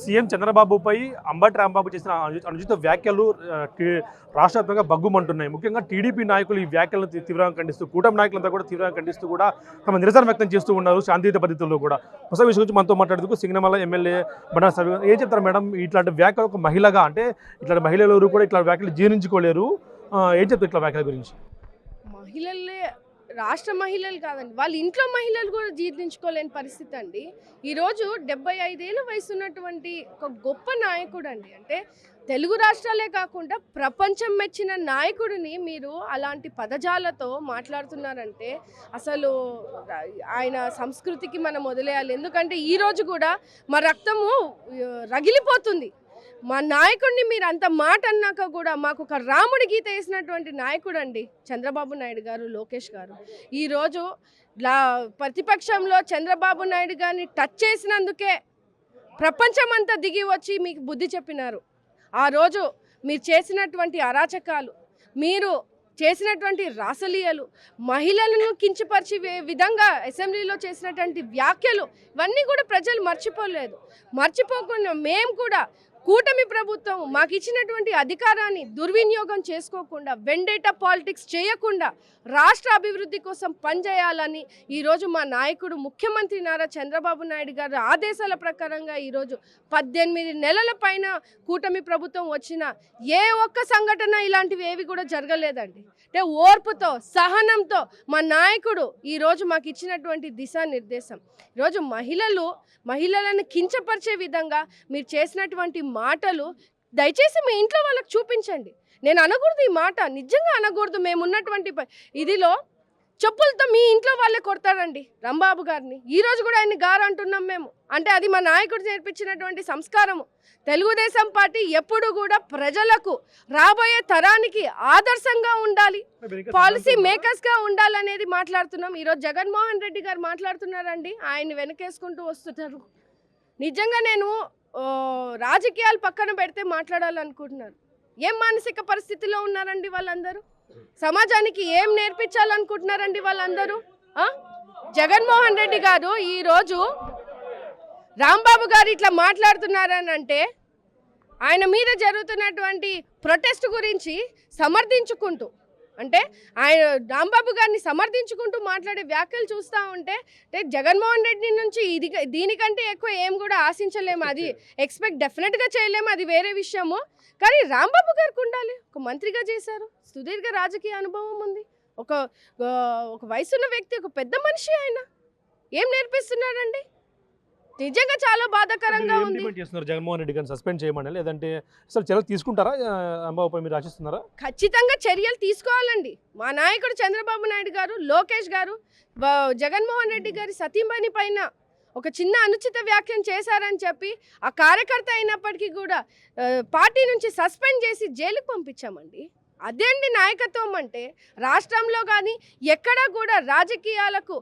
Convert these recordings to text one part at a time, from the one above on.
CM చంద్రబాబుపై అంబటి రాంబాబు చేసిన అనుచిత వ్యాఖ్యలు రాష్ట్ర వ్యాప్తంగా బగ్గుమంటున్నాయి. ముఖ్యంగా టీడీపీ నాయకులు ఈ వ్యాఖ్యలను తీవ్రంగా ఖండిస్తూ, కూటమి నాయకులంతా కూడా తీవ్రంగా ఖండిస్తూ కూడా తమ నిరసన వ్యక్తం చేస్తూ ఉన్నారు శాంతియుత పద్ధతుల్లో కూడా. కొత్త విషయం గురించి మనతో మాట్లాడేందుకు సింగనమల ఎమ్మెల్యే బండారు సవి ఏం చెప్తారు మేడం? ఇట్లాంటి వ్యాఖ్యలు ఒక మహిళగా, అంటే ఇట్లాంటి మహిళలు ఎవరు కూడా ఇట్లా వ్యాఖ్యలు జీర్ణించుకోలేరు, ఏం చెప్తారు ఇట్లా వ్యాఖ్యల గురించి? మహిళలే, రాష్ట్ర మహిళలు కాదండి, వాళ్ళ ఇంట్లో మహిళలు కూడా జీర్ణించుకోలేని పరిస్థితి అండి. ఈరోజు 75 ఏళ్ళ వయసు ఉన్నటువంటి ఒక గొప్ప నాయకుడు అండి. అంటే తెలుగు రాష్ట్రాలే కాకుండా ప్రపంచం మెచ్చిన నాయకుడిని మీరు అలాంటి పదజాలతో మాట్లాడుతున్నారంటే అసలు ఆయన సంస్కృతికి మనం వదిలేయాలి. ఎందుకంటే ఈరోజు కూడా మా రక్తము రగిలిపోతుంది. మా నాయకుడిని మీరు అంత మాట అన్నాక కూడా మాకు ఒక రాముడి గీత వేసినటువంటి నాయకుడు అండి చంద్రబాబు నాయుడు గారు, లోకేష్ గారు. ఈరోజు ప్రతిపక్షంలో చంద్రబాబు నాయుడు గారిని టచ్ చేసినందుకే ప్రపంచం అంతా దిగి వచ్చి మీకు బుద్ధి చెప్పినారు. ఆ రోజు మీరు చేసినటువంటి అరాచకాలు, మీరు చేసినటువంటి రాసలీయలు, మహిళలను కించపరిచే విధంగా అసెంబ్లీలో చేసినటువంటి వ్యాఖ్యలు, ఇవన్నీ కూడా ప్రజలు మర్చిపోకుండా మేము కూడా కూటమి ప్రభుత్వం మాకు ఇచ్చినటువంటి అధికారాన్ని దుర్వినియోగం చేసుకోకుండా, వెండేటా పాలిటిక్స్ చేయకుండా రాష్ట్ర అభివృద్ధి కోసం పనిచేయాలని ఈరోజు మా నాయకుడు ముఖ్యమంత్రి నారా చంద్రబాబు నాయుడు గారు ఆదేశాల ప్రకారంగా ఈరోజు 18 నెలల పైన కూటమి ప్రభుత్వం వచ్చిన ఏ ఒక్క సంఘటన ఇలాంటివి ఏవి కూడా జరగలేదండి. అంటే ఓర్పుతో, సహనంతో మా నాయకుడు ఈరోజు మాకు ఇచ్చినటువంటి దిశానిర్దేశం. ఈరోజు మహిళలను కించపరిచే విధంగా మీరు చేసినటువంటి మాటలు దయచేసి మీ ఇంట్లో వాళ్ళకి చూపించండి. నేను అనకూడదు, ఈ మాట నిజంగా అనకూడదు. మేమున్నటువంటి ఇదిలో చెప్పులతో మీ ఇంట్లో వాళ్ళే కొడతారండి రాంబాబు గారిని. ఈరోజు కూడా ఆయన్ని గారు అంటున్నాం మేము. అంటే అది మా నాయకుడు నేర్పించినటువంటి సంస్కారము. తెలుగుదేశం పార్టీ ఎప్పుడు కూడా ప్రజలకు, రాబోయే తరానికి ఆదర్శంగా ఉండాలి, పాలసీ మేకర్స్గా ఉండాలనేది మాట్లాడుతున్నాం. ఈరోజు జగన్మోహన్ రెడ్డి గారు మాట్లాడుతున్నారండి, ఆయన్ని వెనకేసుకుంటూ వస్తున్నారు. నిజంగా నేను రాజకీయాలు పక్కన పెడితే మాట్లాడాలనుకుంటున్నారు. ఏం మానసిక పరిస్థితిలో ఉన్నారండి వాళ్ళందరూ? సమాజానికి ఏం నేర్పించాలనుకుంటున్నారండి వాళ్ళందరూ? జగన్మోహన్ రెడ్డి గారు ఈరోజు రాంబాబు గారు ఇట్లా మాట్లాడుతున్నారని అంటే ఆయన మీద జరుగుతున్నటువంటి ప్రొటెస్ట్ గురించి సమర్థించుకుంటూ, అంటే ఆయన రాంబాబు గారిని సమర్థించుకుంటూ మాట్లాడే వ్యాఖ్యలు చూస్తూ ఉంటే జగన్మోహన్ రెడ్డి నుంచి దీనికంటే ఎక్కువ ఏం కూడా ఆశించలేము. అది ఎక్స్పెక్ట్ డెఫినెట్గా చేయలేము, అది వేరే విషయము. కానీ రాంబాబు గారికి ఉండాలి. ఒక మంత్రిగా చేశారు, సుదీర్ఘ రాజకీయ అనుభవం ఉంది, ఒక వయసున్న వ్యక్తి, ఒక పెద్ద మనిషి. ఆయన ఏం నేర్పిస్తున్నారండి? నిజంగా చాలా బాధాకరంగా ఉంది. జగన్మోహన్ రెడ్డి గారిని సస్పెండ్ చేయమని, లేదంటే అసలు చర్యలు తీసుకుంటారా? అంబాబుపై మీరు ఆశిస్తున్నారా? ఖచ్చితంగా చర్యలు తీసుకోవాలండి. మా నాయకుడు చంద్రబాబు నాయుడు గారు, లోకేష్ గారు జగన్మోహన్ రెడ్డి గారి సతీమణి పైన ఒక చిన్న అనుచిత వ్యాఖ్యం చేశారని చెప్పి ఆ కార్యకర్త అయినప్పటికీ కూడా పార్టీ నుంచి సస్పెండ్ చేసి జైలుకు పంపించామండి. అదే అండి నాయకత్వం అంటే. రాష్ట్రంలో కానీ ఎక్కడా కూడా రాజకీయాలకు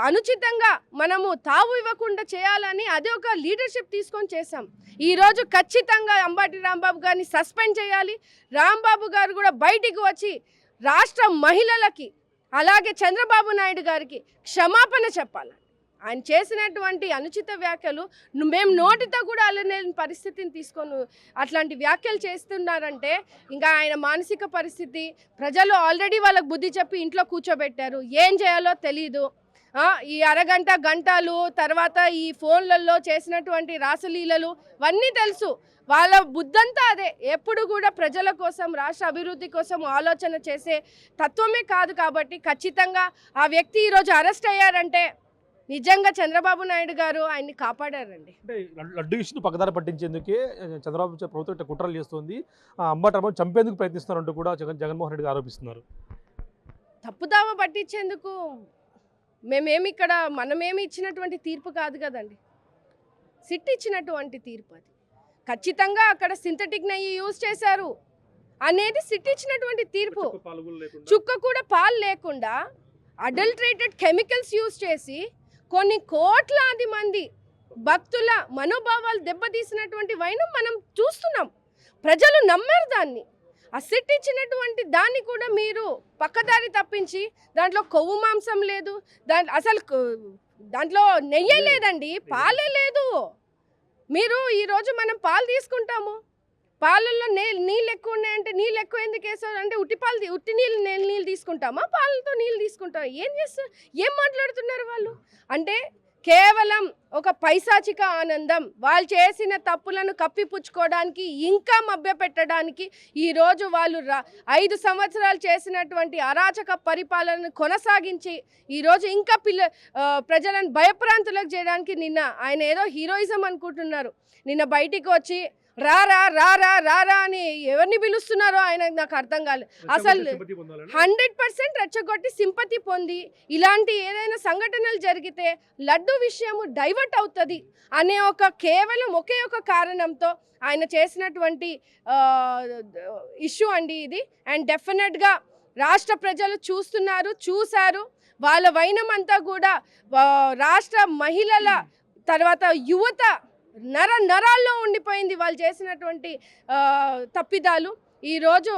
అనుచితంగా మనము తావు ఇవ్వకుండా చేయాలని అదే ఒక లీడర్షిప్ తీసుకొని చేశాం. ఈరోజు ఖచ్చితంగా అంబటి రాంబాబు గారిని సస్పెండ్ చేయాలి. రాంబాబు గారు కూడా బయటికి వచ్చి రాష్ట్ర మహిళలకి, అలాగే చంద్రబాబు నాయుడు గారికి క్షమాపణ చెప్పాలి. ఆయన చేసినటువంటి అనుచిత వ్యాఖ్యలు మేము నోటితో కూడా అలలేని పరిస్థితిని తీసుకొని అట్లాంటి వ్యాఖ్యలు చేస్తున్నారంటే ఇంకా ఆయన మానసిక పరిస్థితి, ప్రజలు ఆల్రెడీ వాళ్ళకు బుద్ధి చెప్పి ఇంట్లో కూర్చోబెట్టారు, ఏం చేయాలో తెలీదు. ఈ అరగంట గంటలు తర్వాత ఈ ఫోన్లలో చేసినటువంటి రాసలీలలు ఇవన్నీ తెలుసు. వాళ్ళ బుద్ధంతా అదే. ఎప్పుడు కూడా ప్రజల కోసం, రాష్ట్ర అభివృద్ధి కోసం ఆలోచన చేసే తత్వమే కాదు. కాబట్టి ఖచ్చితంగా ఆ వ్యక్తి ఈరోజు అరెస్ట్ అయ్యారంటే నిజంగా చంద్రబాబు నాయుడు గారు ఆయన్ని కాపాడారండి. అంటే లడ్డు ఇష్యూని పక్కదారి పట్టించేందుకే చంద్రబాబు ప్రభుత్వం కుట్రలు చేస్తుంది, అంబటి చంపేందుకు ప్రయత్నిస్తున్నారంటూ కూడా జగన్మోహన్ రెడ్డి ఆరోపిస్తున్నారు. తప్పుదావ పట్టించేందుకు మనమేమి ఇచ్చినటువంటి తీర్పు కాదు కదండి, సిట్ ఇచ్చినటువంటి తీర్పు అది. ఖచ్చితంగా అక్కడ సింథటిక్ నెయ్యి యూజ్ చేశారు అనేది సిట్ ఇచ్చినటువంటి తీర్పు. చుక్క కూడా పాలు లేకుండా అడల్టరేటెడ్ కెమికల్స్ యూజ్ చేసి కొన్ని కోట్లాది మంది భక్తుల మనోభావాలు దెబ్బతీసినటువంటి వైనం మనం చూస్తున్నాం. ప్రజలు నమ్మారు దాన్ని. ఆ సిట్ ఇచ్చినటువంటి దాన్ని కూడా మీరు పక్కదారి తప్పించి దాంట్లో కొవ్వు మాంసం లేదు, అసలు దాంట్లో నెయ్యే లేదండి, పాలే లేదు. మీరు ఈరోజు మనం పాలు తీసుకుంటాము, పాలల్లో నీళ్ళు ఎక్కువ ఉన్నాయంటే నీళ్ళు ఎక్కువ ఎందుకు వేస్తారు అంటే ఉట్టి నీళ్ళు తీసుకుంటామా, పాలతో నీళ్ళు తీసుకుంటామా? ఏం చేస్తారు, ఏం మాట్లాడుతున్నారు వాళ్ళు? అంటే కేవలం ఒక పైశాచిక ఆనందం, వాళ్ళు చేసిన తప్పులను కప్పిపుచ్చుకోవడానికి, ఇంకా మభ్యపెట్టడానికి ఈరోజు వాళ్ళు 5 సంవత్సరాలు చేసినటువంటి అరాచక పరిపాలనను కొనసాగించి ఈరోజు ఇంకా ప్రజలను భయప్రాంతులకు చేయడానికి నిన్న ఆయన ఏదో హీరోయిజం అనుకుంటున్నారు. నిన్న బయటికి వచ్చి రారా రారా రారా అని ఎవరిని పిలుస్తున్నారో ఆయన నాకు అర్థం కాలేదు. అసలు 100% రెచ్చగొట్టి సింపతి పొంది ఇలాంటి ఏదైనా సంఘటనలు జరిగితే లడ్డు విషయము డైవర్ట్ అవుతుంది అనే కేవలం ఒకే ఒక కారణంతో ఆయన చేసినటువంటి ఇష్యూ అండి ఇది. అండ్ డెఫినెట్గా రాష్ట్ర ప్రజలు చూశారు. వాళ్ళ వైనమంతా కూడా రాష్ట్ర మహిళల తర్వాత యువత నరాల్లో ఉండిపోయింది వాళ్ళు చేసినటువంటి తప్పిదాలు. ఈరోజు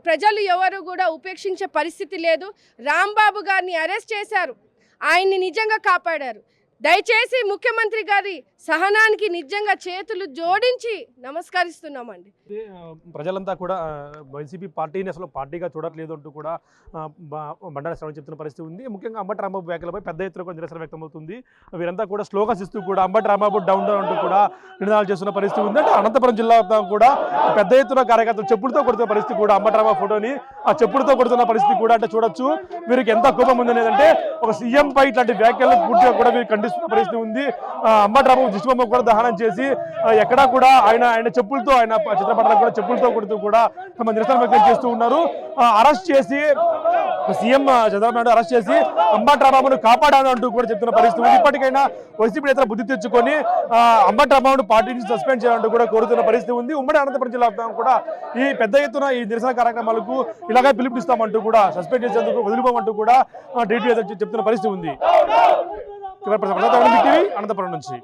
ప్రజలు ఎవరు కూడా ఉపేక్షించే పరిస్థితి లేదు. రాంబాబు గారిని అరెస్ట్ చేశారు, ఆయన్ని నిజంగా కాపాడారు. దయచేసి ముఖ్యమంత్రి గారి సహనానికి నిజంగా చేతులు జోడించి నమస్కరిస్తున్నామండి. ప్రజలంతా కూడా వైసీపీ పార్టీని అసలు పార్టీగా చూడట్లేదు అంటూ కూడా బండారు శ్రవణ్ చెప్తున్న పరిస్థితి ఉంది. ముఖ్యంగా అంబటి రాంబాబు వ్యాఖ్యలపై పెద్ద ఎత్తున కూడా నిరసన వ్యక్తమవుతుంది. వీరంతా కూడా స్లోగన్స్ ఇస్తూ కూడా అంబటి రాంబాబు డౌన్ అంటూ కూడా నినాదాలు చేస్తున్న పరిస్థితి ఉంది. అంటే అనంతపురం జిల్లా కూడా పెద్ద ఎత్తున కార్యకర్తలు చెప్పులతో కొడుతున్న పరిస్థితి కూడా, అంబటి రాంబాబు ఫోటోని ఆ చెప్పులతో కొడుతున్న పరిస్థితి కూడా అంటే చూడొచ్చు. వీరికి ఎంత కోపం ఉందనేదంటే ఒక సీఎం పై ఇట్లాంటి వ్యాఖ్యలు పూర్తిగా కూడా వీరు ఖండిస్తున్న పరిస్థితి ఉంది. అంబటి రాంబాబు దిష్టిబొమ్మ కూడా దహనం చేసి ఎక్కడా కూడా ఆయన చెప్పులతో, ఆయన చిత్రపటాలకు కూడా చెప్పులతో కొడుతూ కూడా తమ నిరసన వ్యక్తం చేస్తూ ఉన్నారు. అరెస్ట్ చేసి సీఎం చంద్రబాబు నాయుడు అరెస్ట్ చేసి అంబటి రాంబాబును కాపాడాను అంటూ కూడా చెప్తున్న పరిస్థితి ఉంది. ఇప్పటికైనా వైసీపీ నేతలు బుద్ధి తెచ్చుకొని అంబటి రాంబాబును పార్టీ నుంచి సస్పెండ్ చేయాలంటూ కూడా కోరుతున్న పరిస్థితి ఉంది. ఉమ్మడి అనంతపురం జిల్లా కూడా ఈ పెద్ద ఎత్తున ఈ నిరసన కార్యక్రమాలకు ఇలాగే పిలుపునిస్తామంటూ కూడా, సస్పెండ్ చేసేందుకు వదిలిపోమంటూ కూడా టీడీపీ చెప్తున్న పరిస్థితి ఉంది. అనంతపురం నుంచి.